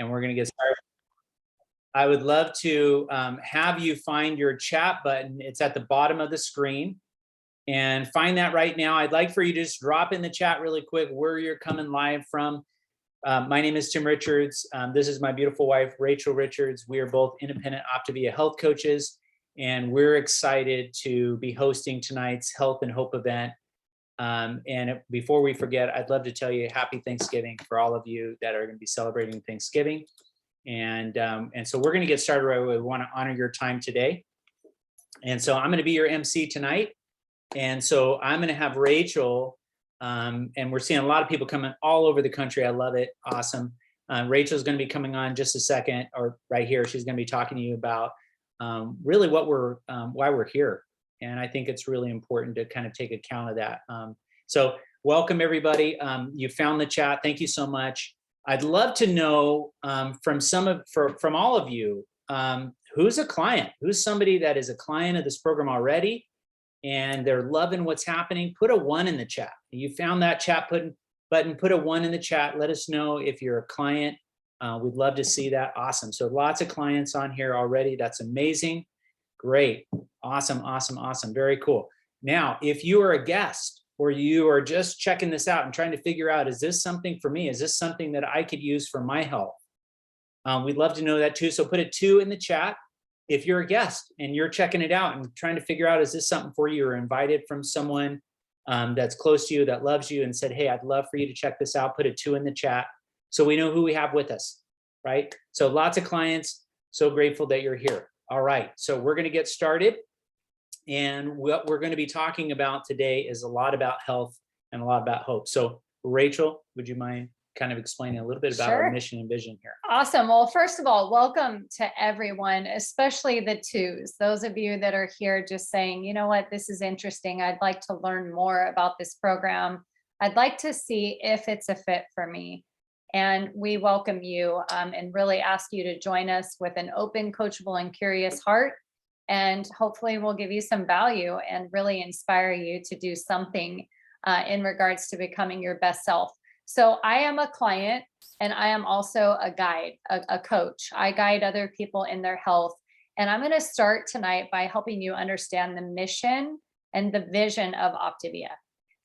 and we're going to get started. I would love to have you find your chat button. It's at the bottom of the screen, and find that right now. I'd like for you to just drop in the chat really quick where you're coming live from. My name is Tim Richards. This is my beautiful wife, Rachel Richards. We are both independent Optavia health coaches, and we're excited to be hosting tonight's Health and Hope event. Before we forget, I'd love to tell you happy Thanksgiving for all of you that are going to be celebrating Thanksgiving. And so we're going to get started right away. We want to honor your time today. And so I'm going to be your MC tonight. And so I'm going to have Rachel, and we're seeing a lot of people coming all over the country. I love it. Awesome. Rachel's going to be coming on just a second, or right here. She's going to be talking to you about really what why we're here. And I think it's really important to kind of take account of that. So welcome everybody. You found the chat. Thank you so much. I'd love to know from all of you, who's a client, who's somebody that is a client of this program already, and they're loving what's happening. Put a 1 in the chat. You found that chat button, put a 1 in the chat. Let us know if you're a client. We'd love to see that. Awesome. So lots of clients on here already. That's amazing. Great. Awesome, awesome, awesome. Very cool. Now, if you are a guest or you are just checking this out and trying to figure out, is this something for me? Is this something that I could use for my health? We'd love to know that too. So put a 2 in the chat. If you're a guest and you're checking it out and trying to figure out, is this something for you, or invited from someone that's close to you, that loves you, and said, hey, I'd love for you to check this out, put a 2 in the chat so we know who we have with us, right? So lots of clients, so grateful that you're here. All right, so we're gonna get started. And what we're gonna be talking about today is a lot about health and a lot about hope. So Rachel, would you mind kind of explaining a little bit about our mission and vision here? Awesome. Well, first of all, welcome to everyone, especially the 2s. Those of you that are here just saying, you know what, this is interesting. I'd like to learn more about this program. I'd like to see if it's a fit for me. And we welcome you and really ask you to join us with an open, coachable, and curious heart. And hopefully we'll give you some value and really inspire you to do something in regards to becoming your best self. So I am a client, and I am also a guide, a coach. I guide other people in their health. And I'm going to start tonight by helping you understand the mission and the vision of Optavia.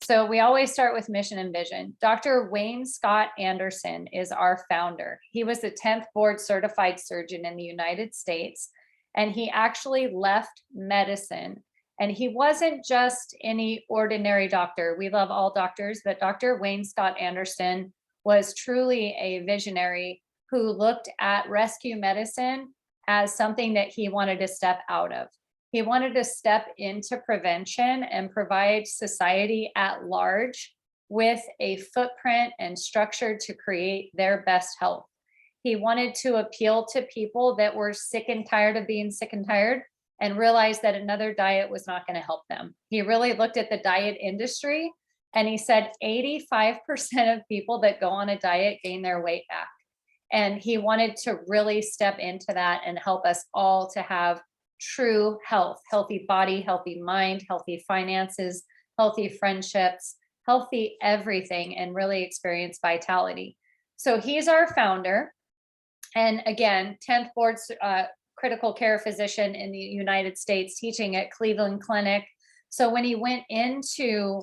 So we always start with mission and vision. Dr. Wayne Scott Anderson is our founder. He was the 10th board certified surgeon in the United States, and he actually left medicine. And he wasn't just any ordinary doctor. We love all doctors, but Dr. Wayne Scott Anderson was truly a visionary who looked at rescue medicine as something that he wanted to step out of. He wanted to step into prevention and provide society at large with a footprint and structure to create their best health. He wanted to appeal to people that were sick and tired of being sick and tired, and realized that another diet was not going to help them. He really looked at the diet industry, and he said 85% of people that go on a diet gain their weight back. And he wanted to really step into that and help us all to have true health, healthy body, healthy mind, healthy finances, healthy friendships, healthy everything, and really experience vitality. So he's our founder. And again, 10th board critical care physician in the United States, teaching at Cleveland Clinic. So when he went into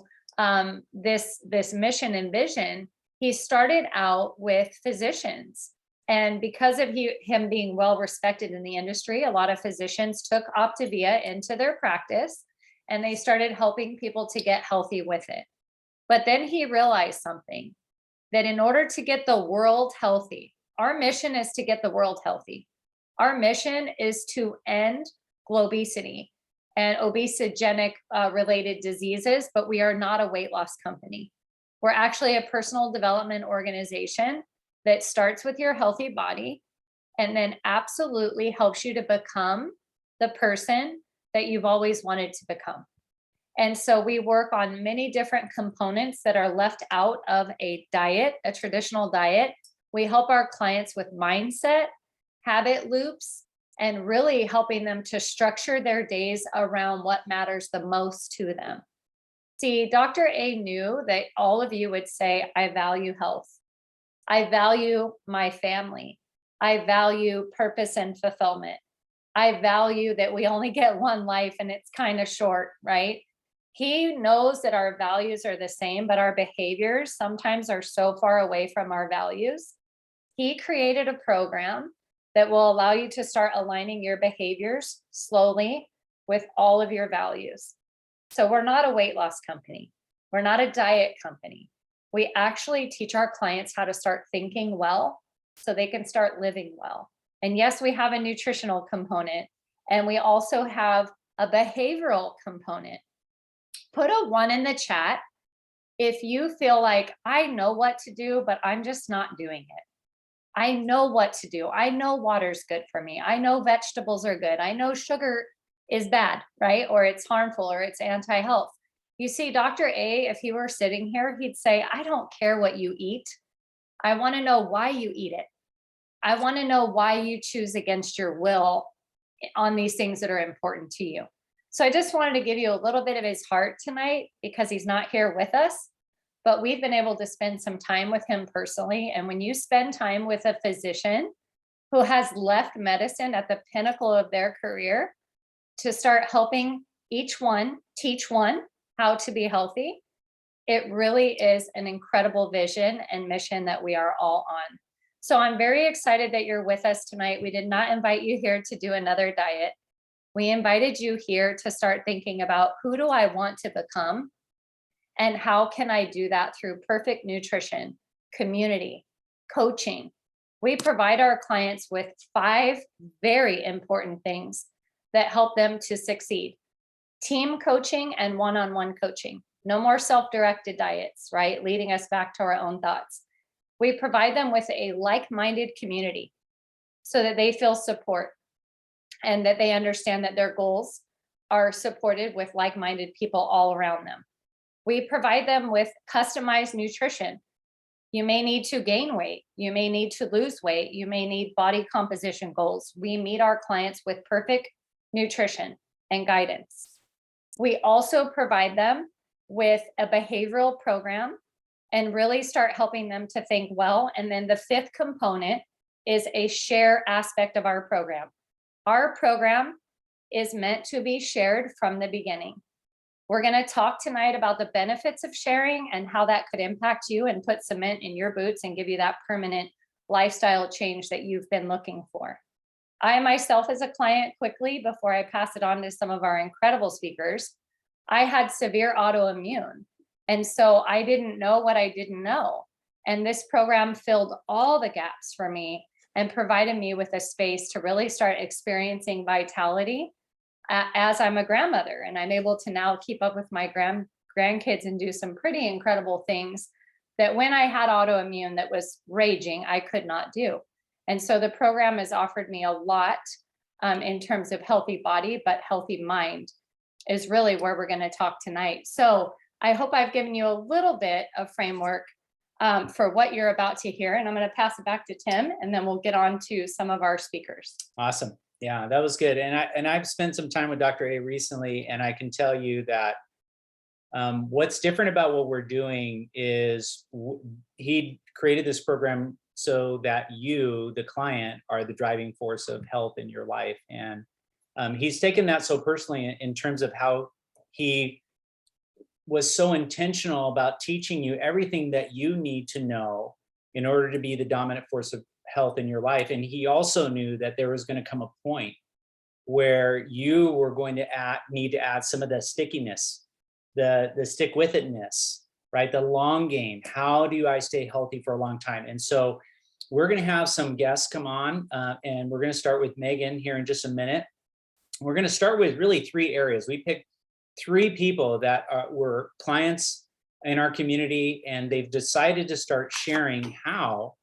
this mission and vision, he started out with physicians. And because of him being well respected in the industry, a lot of physicians took Optavia into their practice, and they started helping people to get healthy with it. But then he realized something, that in order to get the world healthy, our mission is to get the world healthy. Our mission is to end globesity and obesogenic related diseases, but we are not a weight loss company. We're actually a personal development organization that starts with your healthy body and then absolutely helps you to become the person that you've always wanted to become. And so we work on many different components that are left out of a diet, a traditional diet. We help our clients with mindset, habit loops, and really helping them to structure their days around what matters the most to them. See, Dr. A knew that all of you would say, I value health. I value my family. I value purpose and fulfillment. I value that we only get one life and it's kind of short, right? He knows that our values are the same, but our behaviors sometimes are so far away from our values. He created a program that will allow you to start aligning your behaviors slowly with all of your values. So we're not a weight loss company. We're not a diet company. We actually teach our clients how to start thinking well so they can start living well. And yes, we have a nutritional component, and we also have a behavioral component. Put a 1 in the chat if you feel like, I know what to do, but I'm just not doing it. I know what to do. I know water's good for me. I know vegetables are good. I know sugar is bad, right? Or it's harmful or it's anti-health. You see, Dr. A, if he were sitting here, he'd say, I don't care what you eat. I want to know why you eat it. I want to know why you choose against your will on these things that are important to you. So I just wanted to give you a little bit of his heart tonight because he's not here with us, but we've been able to spend some time with him personally. And when you spend time with a physician who has left medicine at the pinnacle of their career to start helping each one, teach one how to be healthy, it really is an incredible vision and mission that we are all on. So I'm very excited that you're with us tonight. We did not invite you here to do another diet. We invited you here to start thinking about, who do I want to become? And how can I do that through perfect nutrition, community, coaching? We provide our clients with 5 very important things that help them to succeed. Team coaching and one-on-one coaching. No more self-directed diets, right? Leading us back to our own thoughts. We provide them with a like-minded community so that they feel support and that they understand that their goals are supported with like-minded people all around them. We provide them with customized nutrition. You may need to gain weight. You may need to lose weight. You may need body composition goals. We meet our clients with perfect nutrition and guidance. We also provide them with a behavioral program and really start helping them to think well. And then the 5th component is a share aspect of our program. Our program is meant to be shared from the beginning. We're going to talk tonight about the benefits of sharing and how that could impact you and put cement in your boots and give you that permanent lifestyle change that you've been looking for. I myself, as a client, quickly, before I pass it on to some of our incredible speakers, I had severe autoimmune. And so I didn't know what I didn't know. And this program filled all the gaps for me and provided me with a space to really start experiencing vitality as I'm a grandmother. And I'm able to now keep up with my grandkids and do some pretty incredible things that when I had autoimmune that was raging, I could not do. And so the program has offered me a lot in terms of healthy body, but healthy mind is really where we're going to talk tonight. So I hope I've given you a little bit of framework for what you're about to hear. And I'm going to pass it back to Tim, and then we'll get on to some of our speakers. Awesome. Yeah, that was good. And I've spent some time with Dr. A recently, and I can tell you that what's different about what we're doing is he created this program so that you, the client, are the driving force of health in your life. And he's taken that so personally in terms of how he was so intentional about teaching you everything that you need to know in order to be the dominant force of health in your life. And he also knew that there was going to come a point where you were going to need to add some of the stickiness, the stick with itness, right? The long game. How do I stay healthy for a long time? And so we're going to have some guests come on, and we're going to start with Megan here in just a minute. We're going to start with really 3 areas. We picked 3 people that were clients in our community, and they've decided to start sharing how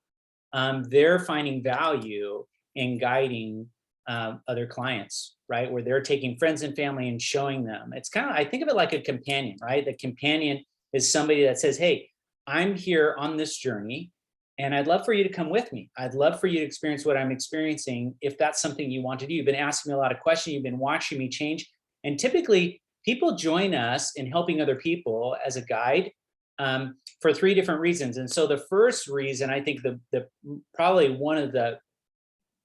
they're finding value in guiding other clients, right? Where they're taking friends and family and showing them. It's kind of, I think of it like a companion, right? The companion is somebody that says, hey, I'm here on this journey, and I'd love for you to come with me. I'd love for you to experience what I'm experiencing if that's something you want to do. You've been asking me a lot of questions. You've been watching me change. And typically, people join us in helping other people as a guide for 3 different reasons. And so the first reason, I think the probably one of the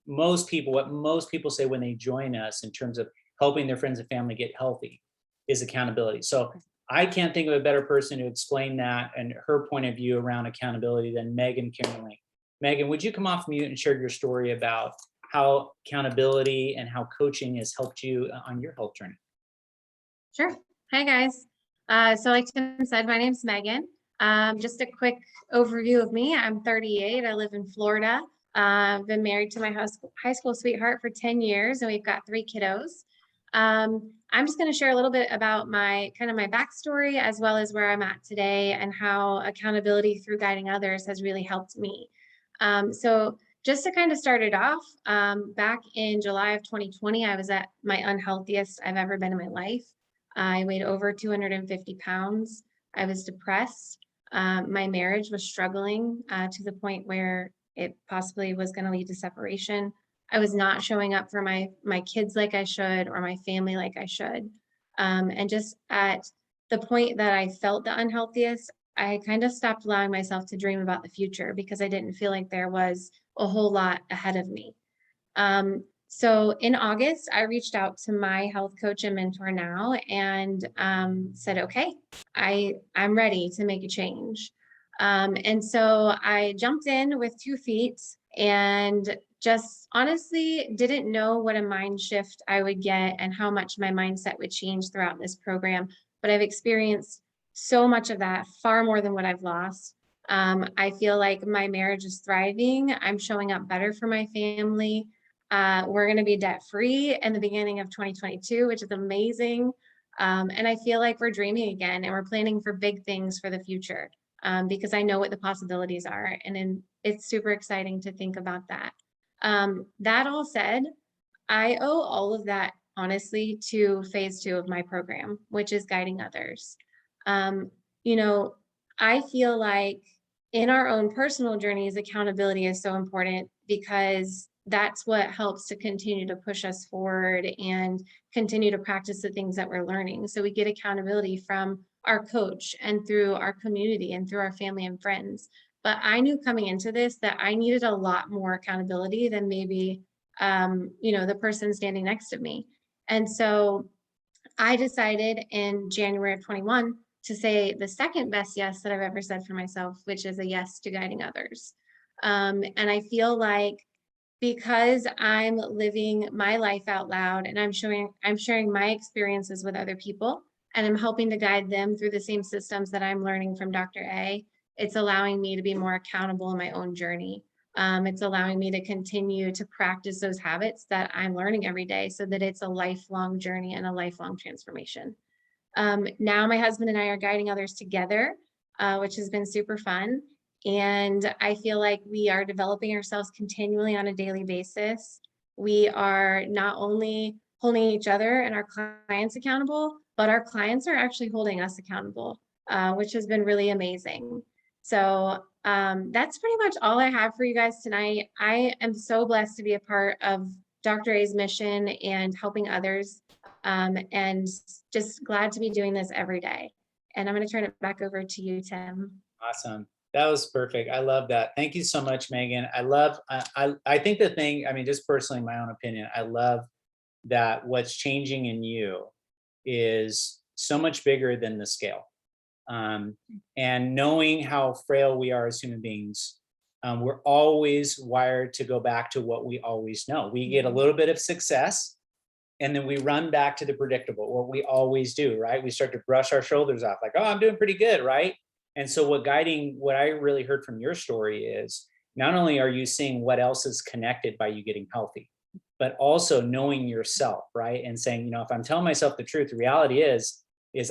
most people, what most people say when they join us in terms of helping their friends and family get healthy is accountability. So I can't think of a better person to explain that and her point of view around accountability than Megan Kimberly. Megan, would you come off mute and share your story about how accountability and how coaching has helped you on your health journey? Sure. Hi, guys. So like Tim said, my name's Megan. Just a quick overview of me. I'm 38. I live in Florida. I've been married to my high school sweetheart for 10 years, and we've got 3 kiddos. I'm just going to share a little bit about my backstory, as well as where I'm at today and how accountability through guiding others has really helped me. So just to kind of start it off, back in July of 2020, I was at my unhealthiest I've ever been in my life. I weighed over 250 pounds. I was depressed. My marriage was struggling to the point where it possibly was going to lead to separation. I was not showing up for my kids like I should, or my family like I should. And just at the point that I felt the unhealthiest, I kind of stopped allowing myself to dream about the future because I didn't feel like there was a whole lot ahead of me. So in August, I reached out to my health coach and mentor now and said, okay, I'm ready to make a change. And so I jumped in with 2 feet and just honestly didn't know what a mind shift I would get and how much my mindset would change throughout this program. But I've experienced so much of that, far more than what I've lost. I feel like my marriage is thriving. I'm showing up better for my family. We're going to be debt free in the beginning of 2022, which is amazing. And I feel like we're dreaming again, and we're planning for big things for the future because I know what the possibilities are. And it's super exciting to think about that. That all said, I owe all of that honestly to phase 2 of my program, which is guiding others. You know, I feel like in our own personal journeys, accountability is so important because that's what helps to continue to push us forward and continue to practice the things that we're learning. So we get accountability from our coach and through our community and through our family and friends. But I knew coming into this that I needed a lot more accountability than maybe, the person standing next to me. And so I decided in January of 21 to say the second best yes that I've ever said for myself, which is a yes to guiding others. And I feel like because I'm living my life out loud and I'm sharing my experiences with other people, and I'm helping to guide them through the same systems that I'm learning from Dr. A, it's allowing me to be more accountable in my own journey. It's allowing me to continue to practice those habits that I'm learning every day so that it's a lifelong journey and a lifelong transformation. Now my husband and I are guiding others together, which has been super fun. And I feel like we are developing ourselves continually on a daily basis. We are not only holding each other and our clients accountable, but our clients are actually holding us accountable, which has been really amazing. So that's pretty much all I have for you guys tonight. I am so blessed to be a part of Dr. A's mission and helping others, and just glad to be doing this every day. And I'm going to turn it back over to you, Tim. Awesome. That was perfect. I love that. Thank you so much, Megan. I think the thing, I mean, just personally, my own opinion, I love that what's changing in you is so much bigger than the scale. And knowing how frail we are as human beings, we're always wired to go back to what we always know. We get a little bit of success and then we run back to the predictable, what we always do, right? We start to brush our shoulders off like, oh, I'm doing pretty good, right? And so what I really heard from your story is not only are you seeing what else is connected by you getting healthy, but also knowing yourself, right? And saying, if I'm telling myself the truth, the reality is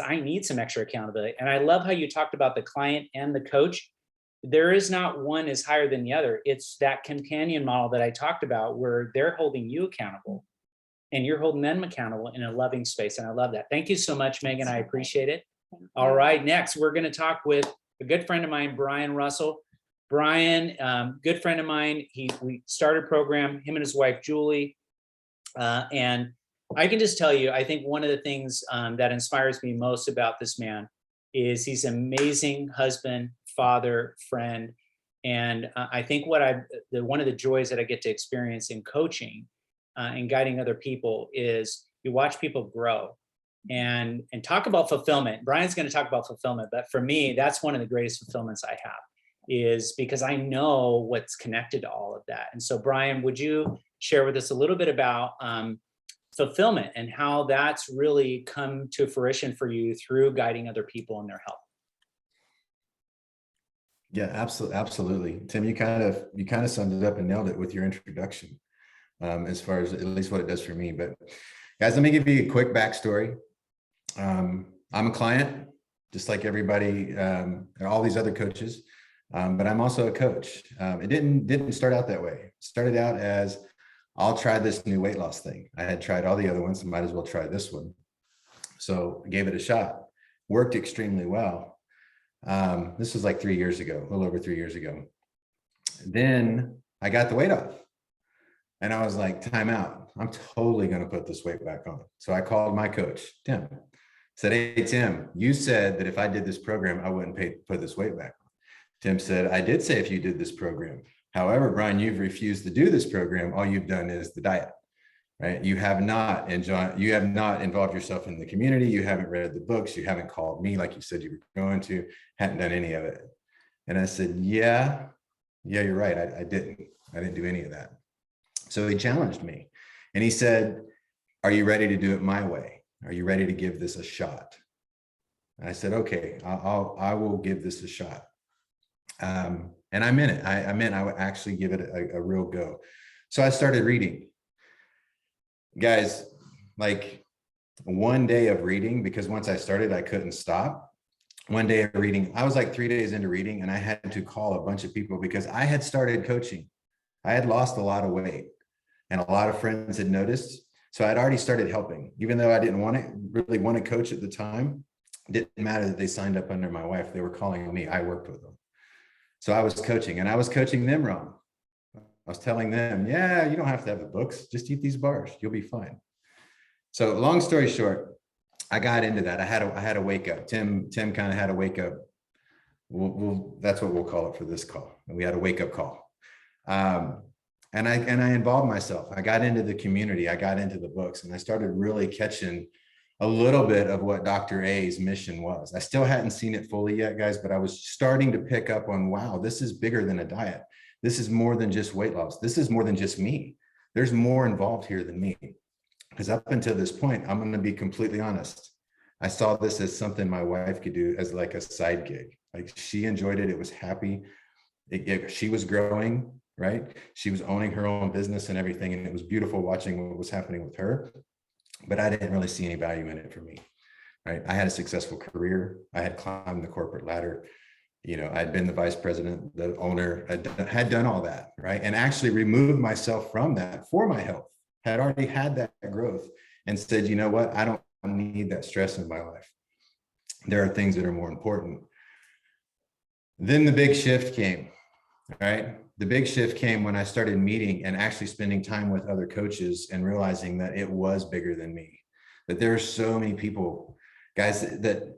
I need some extra accountability. And I love how you talked about the client and the coach. There is not one is higher than the other. It's that companion model that I talked about where they're holding you accountable and you're holding them accountable in a loving space. And I love that. Thank you so much, Megan. I appreciate it. All right, next we're going to talk with a good friend of mine, Brian Russell. Brian, good friend of mine. We started a program, him and his wife, Julie. And I can just tell you, I think one of the things that inspires me most about this man is he's an amazing husband, father, friend. And I think one of the joys that I get to experience in coaching and guiding other people is you watch people grow and talk about fulfillment. Brian's going to talk about fulfillment, but for me, that's one of the greatest fulfillments I have, is because I know what's connected to all of that. And so, Brian, would you share with us a little bit about fulfillment and how that's really come to fruition for you through guiding other people in their health? Yeah, absolutely. Tim, you kind of summed it up and nailed it with your introduction, as far as at least what it does for me. But guys, let me give you a quick backstory. I'm a client, just like everybody, and all these other coaches, but I'm also a coach. It didn't start out that way. It started out as, I'll try this new weight loss thing. I had tried all the other ones, so might as well try this one. So I gave it a shot. Worked extremely well. This was like 3 years ago, a little over 3 years ago. Then I got the weight off and I was like, time out. I'm totally going to put this weight back on. So I called my coach, Tim, said, hey, Tim, you said that if I did this program, I wouldn't put this weight back on. Tim said, I did say if you did this program. However, Brian, you've refused to do this program. All you've done is the diet, right? You have not involved yourself in the community. You haven't read the books. You haven't called me like you said you were going to, hadn't done any of it. And I said, yeah, you're right. I didn't do any of that. So he challenged me and he said, are you ready to do it my way? Are you ready to give this a shot? And I said, okay, I will give this a shot. And I meant it. I meant I would actually give it a real go. So I started reading. Guys, like one day of reading, because once I started, I couldn't stop. One day of reading, I was like 3 days into reading and I had to call a bunch of people because I had started coaching. I had lost a lot of weight and a lot of friends had noticed. So I'd already started helping, even though I didn't really want to coach at the time. It didn't matter that they signed up under my wife. They were calling me. I worked with them. So I was coaching and I was coaching them wrong. I was telling them, yeah, you don't have to have the books. Just eat these bars. You'll be fine. So long story short, I got into that. I had a wake up. Tim kind of had a wake up. That's what we'll call it for this call. And we had a wake up call. And I involved myself. I got into the community. I got into the books and I started really catching a little bit of what Dr. A's mission was. I still hadn't seen it fully yet, guys, but I was starting to pick up on, wow, this is bigger than a diet. This is more than just weight loss. This is more than just me. There's more involved here than me. Because up until this point, I'm going to be completely honest. I saw this as something my wife could do as like a side gig. Like she enjoyed it. It was happy. She was growing, right? She was owning her own business and everything. And it was beautiful watching what was happening with her. But I didn't really see any value in it for me, right? I had a successful career. I had climbed the corporate ladder. You know, I'd been the vice president, the owner, had done all that, right? And actually removed myself from that for my health, had already had that growth and said, you know what? I don't need that stress in my life. There are things that are more important. Then the big shift came, right? The big shift came when I started meeting and actually spending time with other coaches and realizing that it was bigger than me, that there are so many people, guys, that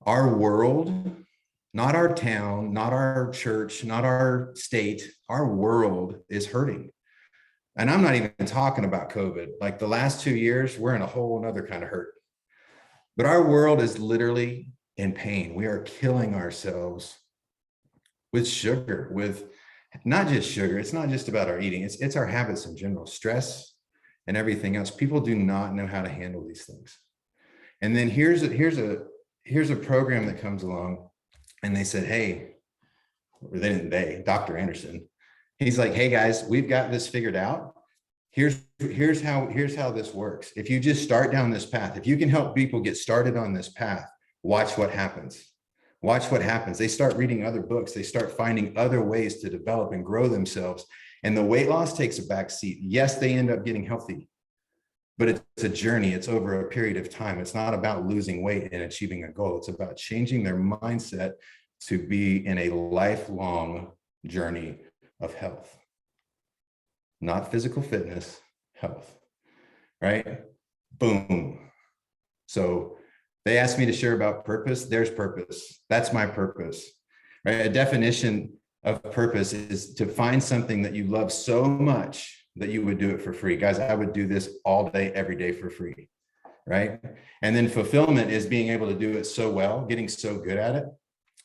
our world, not our town, not our church, not our state, our world is hurting. And I'm not even talking about COVID. Like the last 2 years, we're in a whole nother kind of hurt. But our world is literally in pain. We are killing ourselves with sugar, with not just sugar. It's not just about our eating. It's our habits in general, stress and everything else. People do not know how to handle these things. And then here's a program that comes along and they said, hey, or they, Dr. Anderson, he's like, hey guys, we've got this figured out. Here's how this works. If you just start down this path, if you can help people get started on this path, watch what happens. Watch what happens. They start reading other books. They start finding other ways to develop and grow themselves. And the weight loss takes a back seat. Yes, they end up getting healthy, but it's a journey. It's over a period of time. It's not about losing weight and achieving a goal. It's about changing their mindset to be in a lifelong journey of health, not physical fitness, health, right? Boom. So they asked me to share about purpose. There's purpose. That's my purpose, right? A definition of purpose is to find something that you love so much that you would do it for free. Guys, I would do this all day, every day for free, right? And then fulfillment is being able to do it so well, getting so good at it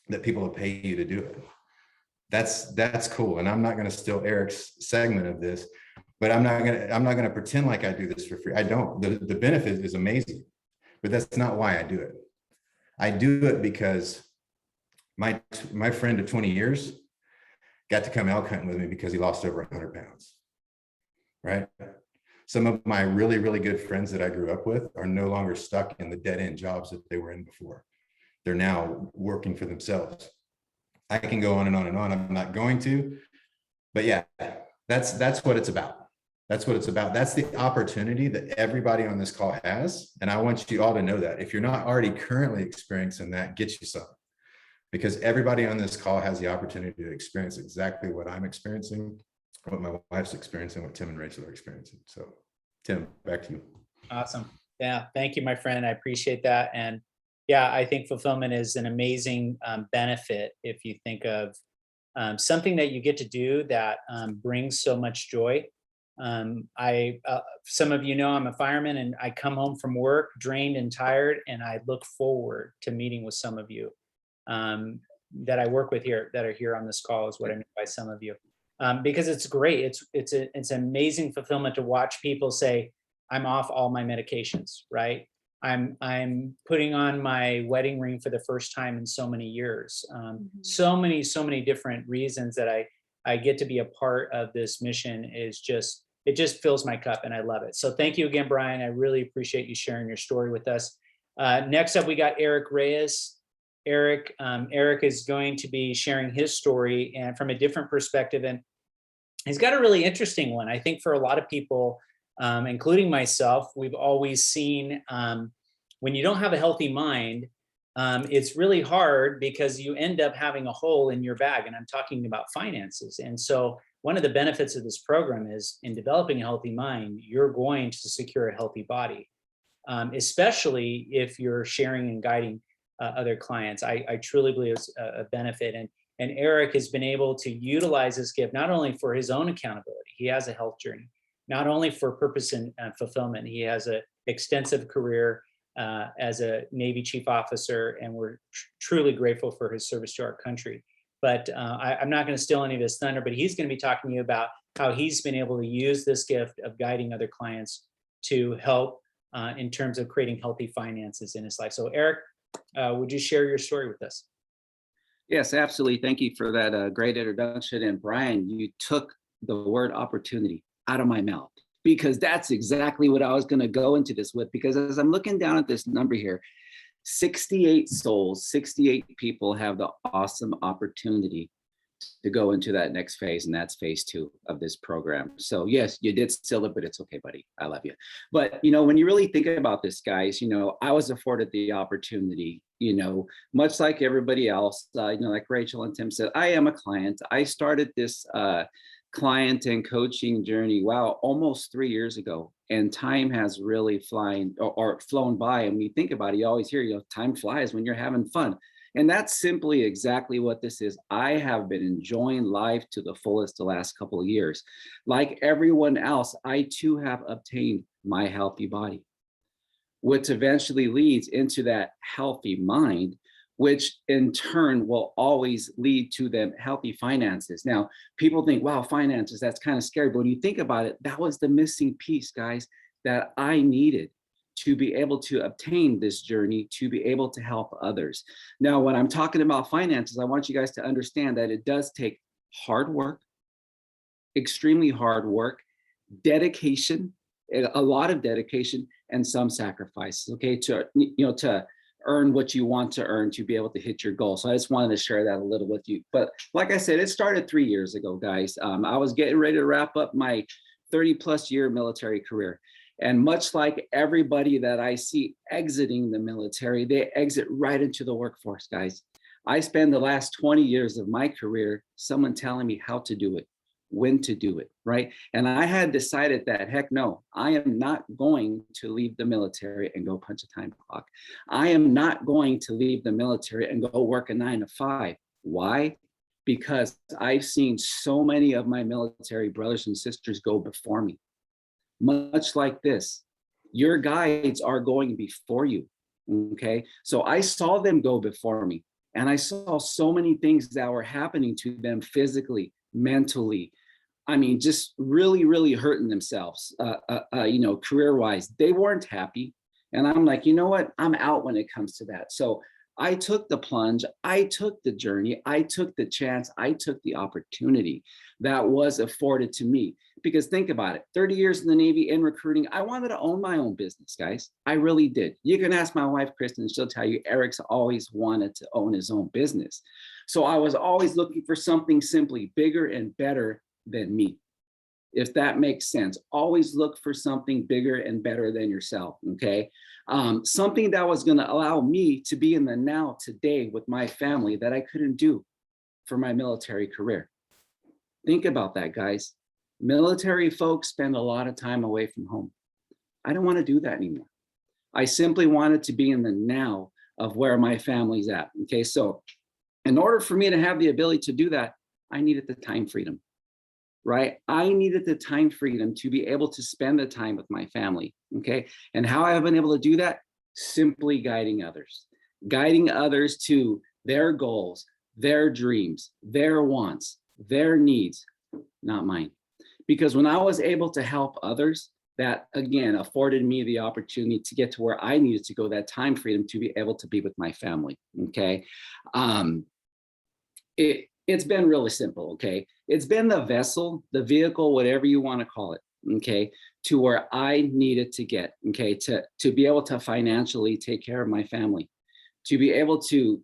that people will pay you to do it. That's cool. And I'm not going to steal Eric's segment of this, but I'm not going to pretend like I do this for free. I don't. The benefit is amazing, but that's not why I do it. I do it because my friend of 20 years got to come elk hunting with me because he lost over 100 pounds, right? Some of my really, really good friends that I grew up with are no longer stuck in the dead end jobs that they were in before. They're now working for themselves. I can go on and on and on. I'm not going to, but yeah, that's what it's about. That's what it's about. That's the opportunity that everybody on this call has. And I want you all to know that if you're not already currently experiencing that, get you some, because everybody on this call has the opportunity to experience exactly what I'm experiencing, what my wife's experiencing, what Tim and Rachel are experiencing. So Tim, back to you. Awesome. Yeah. Thank you, my friend. I appreciate that. And yeah, I think fulfillment is an amazing benefit if you think of something that you get to do that brings so much joy. Some of you know I'm a fireman, and I come home from work drained and tired, and I look forward to meeting with some of you that I work with here, that are here on this call, is what I mean by some of you, because it's great. It's amazing fulfillment to watch people say, I'm off all my medications, right? I'm putting on my wedding ring for the first time in so many years. So many different reasons that I get to be a part of this mission it just fills my cup, and I love it. So thank you again, Brian. I really appreciate you sharing your story with us. Next up, we got Eric Reyes. Eric is going to be sharing his story, and from a different perspective. And he's got a really interesting one. I think for a lot of people, including myself, we've always seen when you don't have a healthy mind, it's really hard because you end up having a hole in your bag. And I'm talking about finances. And so one of the benefits of this program is, in developing a healthy mind, you're going to secure a healthy body, especially if you're sharing and guiding other clients. I truly believe it's a benefit. And Eric has been able to utilize this gift not only for his own accountability, he has a health journey, not only for purpose and fulfillment. He has an extensive career as a Navy chief officer, and we're truly grateful for his service to our country. But I'm not going to steal any of his thunder, but he's going to be talking to you about how he's been able to use this gift of guiding other clients to help in terms of creating healthy finances in his life. So Eric, would you share your story with us? Yes, absolutely. Thank you for that great introduction. And Brian, you took the word opportunity out of my mouth, because that's exactly what I was going to go into this with. Because as I'm looking down at this number here, 68 souls, 68 people have the awesome opportunity to go into that next phase, and that's phase 2 of this program. So yes, you did steal it, but it's okay, buddy. I love you. But when you really think about this, guys, I was afforded the opportunity, much like everybody else, like Rachel and Tim said, I am a client. I started this client and coaching journey, almost 3 years ago. And time has really flown by. And when you think about it, you always hear, time flies when you're having fun. And that's simply exactly what this is. I have been enjoying life to the fullest the last couple of years. Like everyone else, I too have obtained my healthy body, which eventually leads into that healthy mind, which in turn will always lead to them healthy finances. Now, people think, wow, finances, that's kind of scary. But when you think about it, that was the missing piece, guys, that I needed to be able to obtain this journey, to be able to help others. Now, when I'm talking about finances, I want you guys to understand that it does take hard work, extremely hard work, dedication, a lot of dedication, and some sacrifices, okay, to earn what you want to earn to be able to hit your goal. So I just wanted to share that a little with you. But like I said, it started 3 years ago, guys. I was getting ready to wrap up my 30+ year military career. And much like everybody that I see exiting the military, they exit right into the workforce, guys. I spend the last 20 years of my career, someone telling me how to do it, when to do it, right? And I had decided that, heck no, I am not going to leave the military and go punch a time clock. I am not going to leave the military and go work a 9 to 5. Why? because I've seen so many of my military brothers and sisters go before me. Much like this, your guides are going before you. Okay. So I saw them go before me, and I saw so many things that were happening to them physically, mentally. I mean, just really, really hurting themselves, career-wise. They weren't happy. And I'm like, you know what? I'm out when it comes to that. So I took the plunge, I took the journey, I took the chance, I took the opportunity that was afforded to me. Because think about it, 30 years in the Navy in recruiting, I wanted to own my own business, guys. I really did. You can ask my wife, Kristen, and she'll tell you Eric's always wanted to own his own business. So I was always looking for something simply bigger and better than me. If that makes sense, always look for something bigger and better than yourself. Okay. Something that was going to allow me to be in the now today with my family that I couldn't do for my military career. Think about that, guys. Military folks spend a lot of time away from home. I don't want to do that anymore. I simply wanted to be in the now of where my family's at. Okay. So in order for me to have the ability to do that, I needed the time freedom. Right? I needed the time freedom to be able to spend the time with my family. Okay. And how I've been able to do that? Simply guiding others to their goals, their dreams, their wants, their needs, not mine. Because when I was able to help others, that again afforded me the opportunity to get to where I needed to go, that time freedom to be able to be with my family. Okay. It's been really simple. Okay. It's been the vessel, the vehicle, whatever you want to call it. Okay. To where I needed to get, okay, to be able to financially take care of my family, to be able to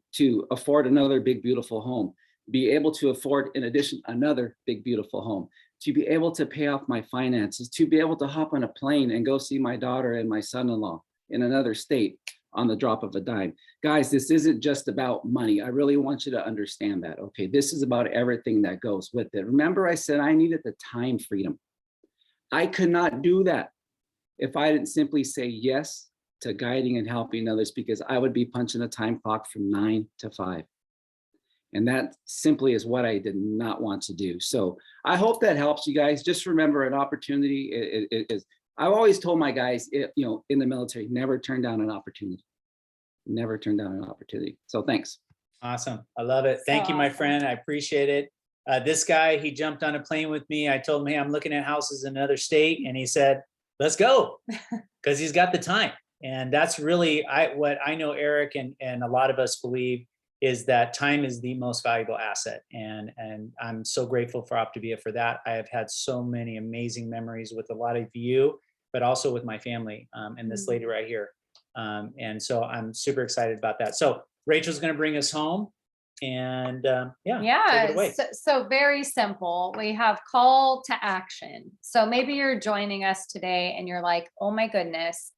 afford another big, beautiful home, be able to afford, in addition, another big, beautiful home, to be able to pay off my finances, to be able to hop on a plane and go see my daughter and my son-in-law in another state on the drop of a dime. Guys, this isn't just about money. I really want you to understand that. Okay, this is about everything that goes with it. Remember, I said I needed the time freedom. I could not do that if I didn't simply say yes to guiding and helping others, because I would be punching a time clock from 9 to 5. And that simply is what I did not want to do. So I hope that helps you guys. Just remember, an opportunity is, I've always told my guys, in the military, never turn down an opportunity. Never turn down an opportunity. So thanks. Awesome. I love it. Thank you, my awesome. friend. I appreciate it. This guy, he jumped on a plane with me. I told him, hey, I'm looking at houses in another state. And he said, let's go, because he's got the time. And that's really what I know Eric and a lot of us believe, is that time is the most valuable asset. And I'm so grateful for Optavia for that. I have had so many amazing memories with a lot of you, but also with my family and this lady right here. And so I'm super excited about that. So Rachel's going to bring us home, and take it away. So very simple. We have call to action. So maybe you're joining us today and you're like, oh my goodness,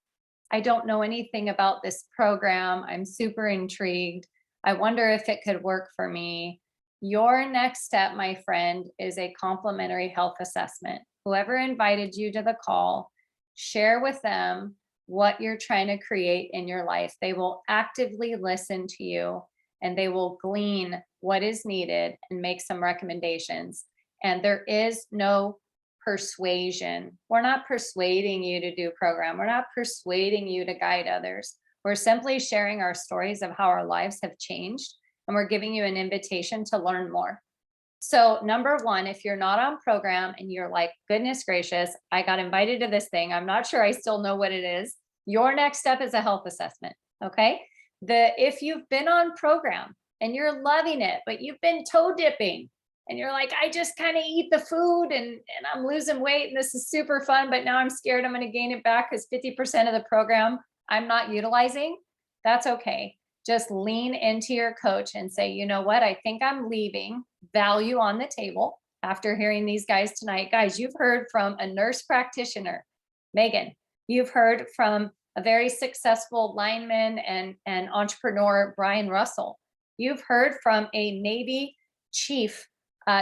I don't know anything about this program. I'm super intrigued. I wonder if it could work for me. Your next step, my friend, is a complimentary health assessment. Whoever invited you to the call, share with them what you're trying to create in your life. They will actively listen to you, and they will glean what is needed and make some recommendations. And there is no persuasion. We're not persuading you to do program. We're not persuading you to guide others. We're simply sharing our stories of how our lives have changed, and we're giving you an invitation to learn more. So number one, if you're not on program and you're like, goodness gracious, I got invited to this thing, I'm not sure I still know what it is, your next step is a health assessment. Okay. If you've been on program and you're loving it, but you've been toe dipping and you're like, I just kind of eat the food and I'm losing weight and this is super fun, but now I'm scared I'm going to gain it back because 50% of the program I'm not utilizing, that's okay. Just lean into your coach and say, you know what? I think I'm leaving value on the table after hearing these guys tonight. Guys, you've heard from a nurse practitioner, Megan. You've heard from a very successful lineman and entrepreneur, Brian Russell. You've heard from a Navy chief,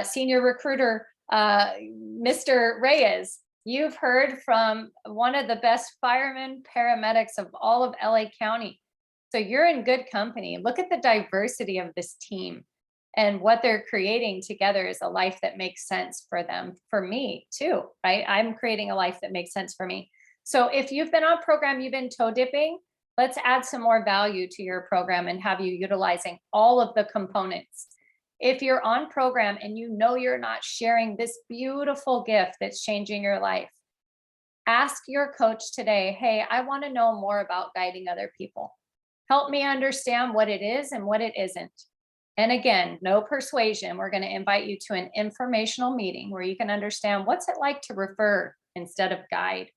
senior recruiter, Mr. Reyes. You've heard from one of the best firemen, paramedics of all of LA County. So you're in good company. Look at the diversity of this team. And what they're creating together is a life that makes sense for them, for me too, right? I'm creating a life that makes sense for me. So if you've been on program, you've been toe dipping, let's add some more value to your program and have you utilizing all of the components. If you're on program and you know you're not sharing this beautiful gift that's changing your life, ask your coach today, hey, I want to know more about guiding other people. Help me understand what it is and what it isn't. And again, no persuasion. We're going to invite you to an informational meeting where you can understand what's it like to refer instead of guide,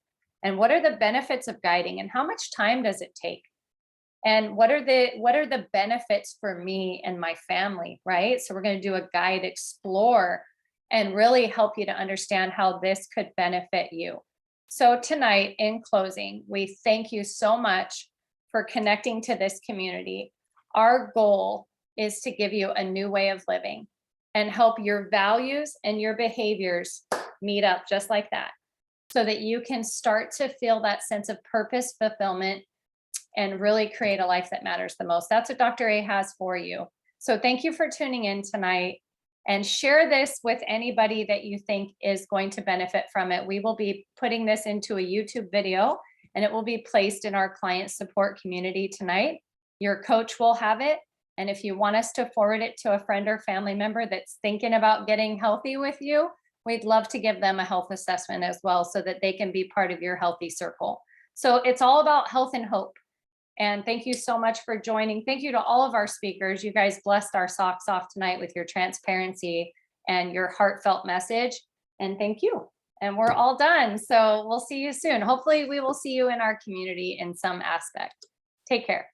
and what are the benefits of guiding, and how much time does it take, and what are the benefits for me and my family, right? So we're going to do a guide explore and really help you to understand how this could benefit you. So tonight, in closing, we thank you so much for connecting to this community. Our goal is to give you a new way of living and help your values and your behaviors meet up just like that, so that you can start to feel that sense of purpose, fulfillment, and really create a life that matters the most. That's what Dr. A has for you. So thank you for tuning in tonight, and share this with anybody that you think is going to benefit from it. We will be putting this into a YouTube video, and it will be placed in our client support community tonight. Your coach will have it. And if you want us to forward it to a friend or family member that's thinking about getting healthy with you, we'd love to give them a health assessment as well, so that they can be part of your healthy circle. So it's all about health and hope. And thank you so much for joining. Thank you to all of our speakers. You guys blessed our socks off tonight with your transparency and your heartfelt message. And thank you. And we're all done. So we'll see you soon. Hopefully we will see you in our community in some aspect. Take care.